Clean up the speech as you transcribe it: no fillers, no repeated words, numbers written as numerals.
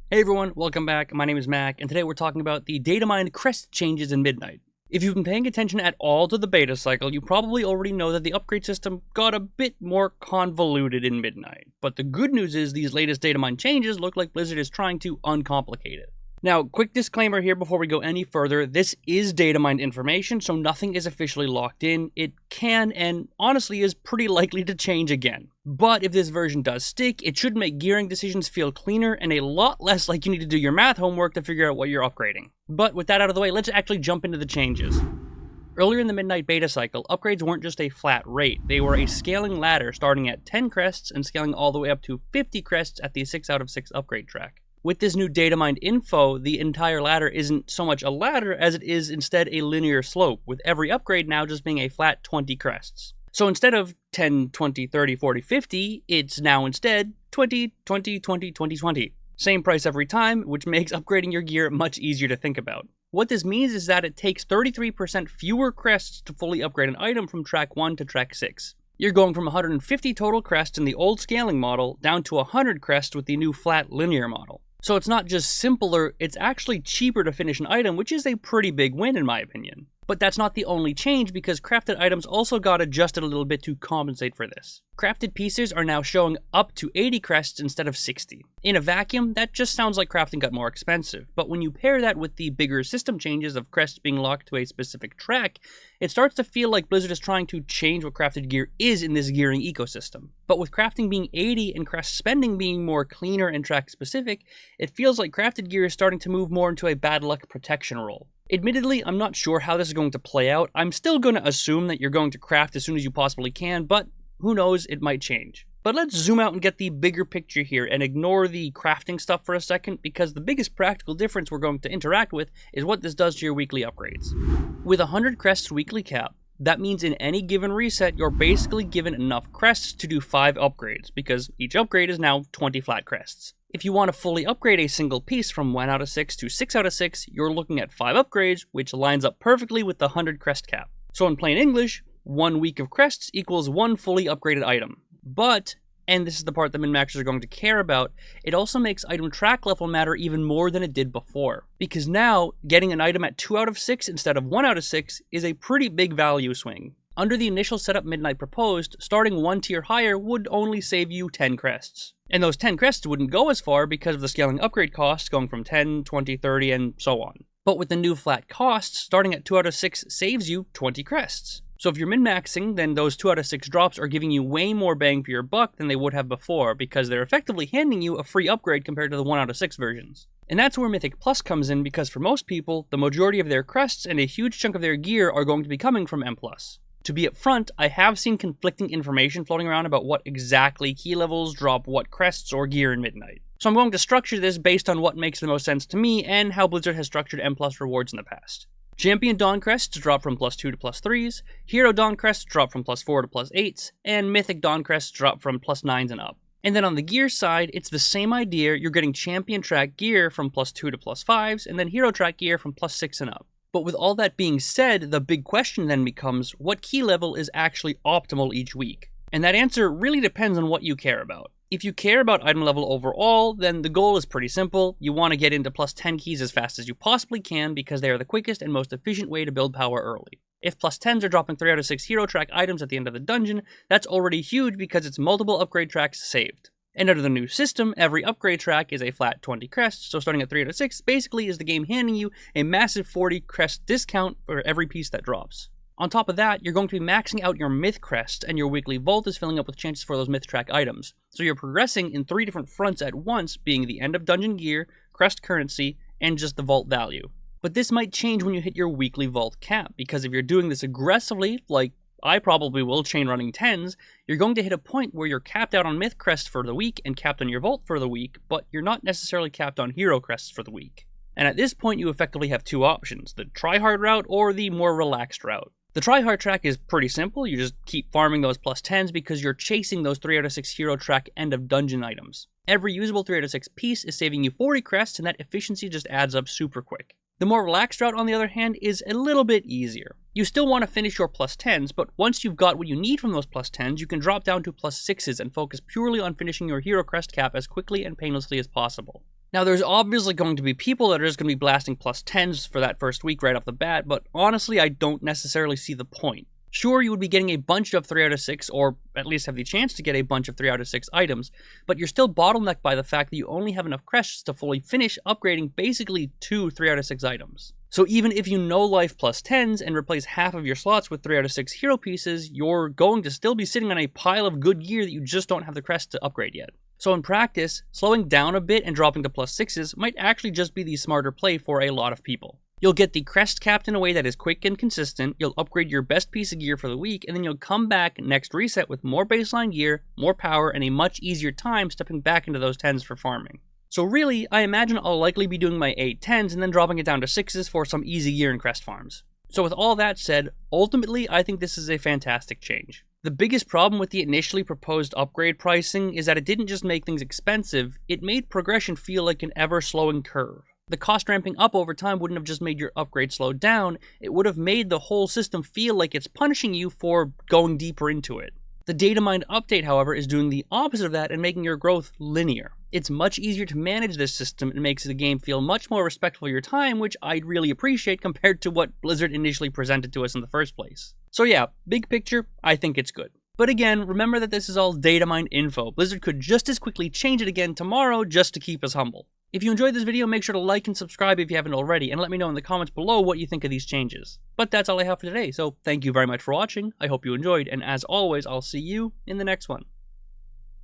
Hey everyone, welcome back. My name is Mac, and today we're talking about the Datamine Crest changes in Midnight. If you've been paying attention at all to the beta cycle, you probably already know that the upgrade system got a bit more convoluted in Midnight. But the good news is these latest Datamine changes look like Blizzard is trying to uncomplicate it. Now, quick disclaimer here before we go any further, this is datamined information, so nothing is officially locked in. It can, and honestly is pretty likely to change again. But if this version does stick, it should make gearing decisions feel cleaner and a lot less like you need to do your math homework to figure out what you're upgrading. But with that out of the way, let's actually jump into the changes. Earlier in the Midnight beta cycle, upgrades weren't just a flat rate, they were a scaling ladder starting at 10 crests and scaling all the way up to 50 crests at the 6 out of 6 upgrade track. With this new datamined info, the entire ladder isn't so much a ladder as it is instead a linear slope, with every upgrade now just being a flat 20 crests. So instead of 10, 20, 30, 40, 50, it's now instead 20, 20, 20, 20, 20. Same price every time, which makes upgrading your gear much easier to think about. What this means is that it takes 33% fewer crests to fully upgrade an item from track 1 to track 6. You're going from 150 total crests in the old scaling model down to 100 crests with the new flat linear model. So it's not just simpler, it's actually cheaper to finish an item, which is a pretty big win in my opinion. But that's not the only change because crafted items also got adjusted a little bit to compensate for this. Crafted pieces are now showing up to 80 crests instead of 60. In a vacuum, that just sounds like crafting got more expensive, but when you pair that with the bigger system changes of crests being locked to a specific track, it starts to feel like Blizzard is trying to change what crafted gear is in this gearing ecosystem. But with crafting being 80 and crest spending being more cleaner and track specific, it feels like crafted gear is starting to move more into a bad luck protection role. Admittedly, I'm not sure how this is going to play out. I'm still going to assume that you're going to craft as soon as you possibly can, but who knows, it might change. But let's zoom out and get the bigger picture here and ignore the crafting stuff for a second, because the biggest practical difference we're going to interact with is what this does to your weekly upgrades. With 100 crests weekly cap, that means in any given reset, you're basically given enough crests to do 5 upgrades, because each upgrade is now 20 flat crests. If you want to fully upgrade a single piece from 1 out of 6 to 6 out of 6, you're looking at 5 upgrades, which lines up perfectly with the 100 crest cap. So in plain English, 1 week of crests equals 1 fully upgraded item. But, and this is the part that min-maxers are going to care about, it also makes item track level matter even more than it did before. Because now, getting an item at 2 out of 6 instead of 1 out of 6 is a pretty big value swing. Under the initial setup Midnight proposed, starting 1 tier higher would only save you 10 crests. And those 10 crests wouldn't go as far because of the scaling upgrade costs going from 10, 20, 30, and so on. But with the new flat costs, starting at 2 out of 6 saves you 20 crests. So if you're min-maxing, then those 2 out of 6 drops are giving you way more bang for your buck than they would have before, because they're effectively handing you a free upgrade compared to the 1 out of 6 versions. And that's where Mythic Plus comes in, because for most people, the majority of their crests and a huge chunk of their gear are going to be coming from M+. To be upfront, I have seen conflicting information floating around about what exactly key levels drop what crests or gear in Midnight. So I'm going to structure this based on what makes the most sense to me and how Blizzard has structured M+ rewards in the past. Champion Dawn crests drop from +2 to +3s, Hero Dawn crests drop from +4 to +8s, and Mythic Dawn crests drop from +9s and up. And then on the gear side, it's the same idea. You're getting Champion track gear from +2 to +5s, and then Hero track gear from +6 and up. But with all that being said, the big question then becomes, what key level is actually optimal each week? And that answer really depends on what you care about. If you care about item level overall, then the goal is pretty simple. You want to get into +10 keys as fast as you possibly can because they are the quickest and most efficient way to build power early. If +10s are dropping 3 out of 6 hero track items at the end of the dungeon, that's already huge because it's multiple upgrade tracks saved. And under the new system, every upgrade track is a flat 20 crests, so starting at 3 out of 6 basically is the game handing you a massive 40 crest discount for every piece that drops. On top of that, you're going to be maxing out your myth crest, and your weekly vault is filling up with chances for those myth track items. So you're progressing in 3 different fronts at once, being the end of dungeon gear, crest currency, and just the vault value. But this might change when you hit your weekly vault cap, because if you're doing this aggressively, like I probably will chain running 10s, you're going to hit a point where you're capped out on myth crest for the week and capped on your vault for the week, but you're not necessarily capped on hero crests for the week. And at this point you effectively have 2 options, the tryhard route or the more relaxed route. The tryhard track is pretty simple, you just keep farming those +10s because you're chasing those 3 out of 6 hero track end of dungeon items. Every usable 3 out of 6 piece is saving you 40 crests, and that efficiency just adds up super quick. The more relaxed route, on the other hand, is a little bit easier. You still want to finish your +10s, but once you've got what you need from those +10s, you can drop down to +6s and focus purely on finishing your hero crest cap as quickly and painlessly as possible. Now, there's obviously going to be people that are just going to be blasting plus 10s for that first week right off the bat, but honestly, I don't necessarily see the point. Sure, you would be getting a bunch of 3 out of 6, or at least have the chance to get a bunch of 3 out of 6 items, but you're still bottlenecked by the fact that you only have enough crests to fully finish upgrading basically 2 3 out of 6 items. So even if you know life plus 10s and replace half of your slots with 3 out of 6 hero pieces, you're going to still be sitting on a pile of good gear that you just don't have the crest to upgrade yet. So in practice, slowing down a bit and dropping to plus 6s might actually just be the smarter play for a lot of people. You'll get the crest capped in a way that is quick and consistent, you'll upgrade your best piece of gear for the week, and then you'll come back next reset with more baseline gear, more power, and a much easier time stepping back into those 10s for farming. So really, I imagine I'll likely be doing my 8 10s and then dropping it down to 6s for some easy gear and crest farms. So with all that said, ultimately I think this is a fantastic change. The biggest problem with the initially proposed upgrade pricing is that it didn't just make things expensive, it made progression feel like an ever-slowing curve. The cost ramping up over time wouldn't have just made your upgrade slow down, it would have made the whole system feel like it's punishing you for going deeper into it. The Datamine update, however, is doing the opposite of that and making your growth linear. It's much easier to manage this system and makes the game feel much more respectful of your time, which I'd really appreciate compared to what Blizzard initially presented to us in the first place. So yeah, big picture, I think it's good. But again, remember that this is all Datamine info. Blizzard could just as quickly change it again tomorrow just to keep us humble. If you enjoyed this video, make sure to like and subscribe if you haven't already, and let me know in the comments below what you think of these changes. But that's all I have for today, so thank you very much for watching, I hope you enjoyed, and as always, I'll see you in the next one.